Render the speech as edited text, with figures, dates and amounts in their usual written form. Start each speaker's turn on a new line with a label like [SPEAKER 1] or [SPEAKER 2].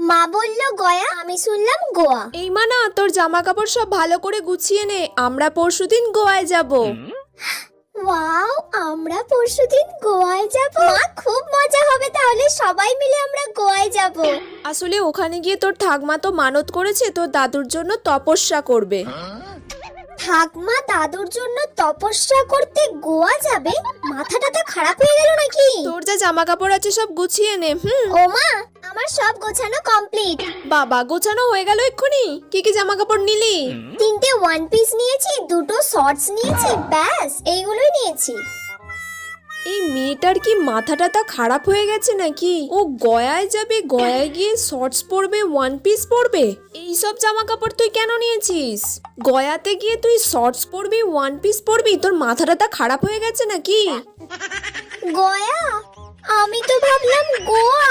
[SPEAKER 1] মা বললো গয়া, আমি শুনলাম গোয়া।
[SPEAKER 2] এই মানা, তোর জামা কাপড় সব ভালো করে গুছিয়ে নে, আমরা পরশুদিন গোয়ায় যাব।
[SPEAKER 1] ওয়াও, আমরা পরশুদিন গোয়ায় যাব। মা, খুব মজা হবে তাহলে, সবাই মিলে আমরা গোয়ায় যাব।
[SPEAKER 2] আসলে ওখানে গিয়ে তোর ঠাকমা তো মানত করেছে তোর দাদুর জন্য তপস্যা করবে।
[SPEAKER 1] ঠাকমা দাদুর জন্য তপস্যা করতে গোয়া যাবে? মাথাটা তো খারাপ হয়ে গেল নাকি?
[SPEAKER 2] তোর যা জামা কাপড় আছে সব গুছিয়ে নে।
[SPEAKER 1] ও মা, আমার সব গোছানো কমপ্লিট।
[SPEAKER 2] বাবা, গোছানো হয়ে গেল এক্ষুনি? কি কি জামা কাপড় নিলি?
[SPEAKER 1] 3টে ওয়ান পিস নিয়েছি, 2টো শর্টস নিয়েছি, ব্যাস এইগুলোই নিয়েছি।
[SPEAKER 2] এই মেয়েটার কি মাথাটা তা খারাপ হয়ে গেছে নাকি? ও গয়ায় যাবে, গয়ায় গিয়ে শর্টস পরবে, ওয়ান পিস পরবে। এই সব জামা কাপড় তুই কেন নিয়েছিস? গয়াতে গিয়ে তুই শর্টস পরবি, ওয়ান পিস পরবি? তোর মাথাটা তা খারাপ হয়ে গেছে নাকি?
[SPEAKER 1] গয়া? আমি তো ভাবলাম গোয়া।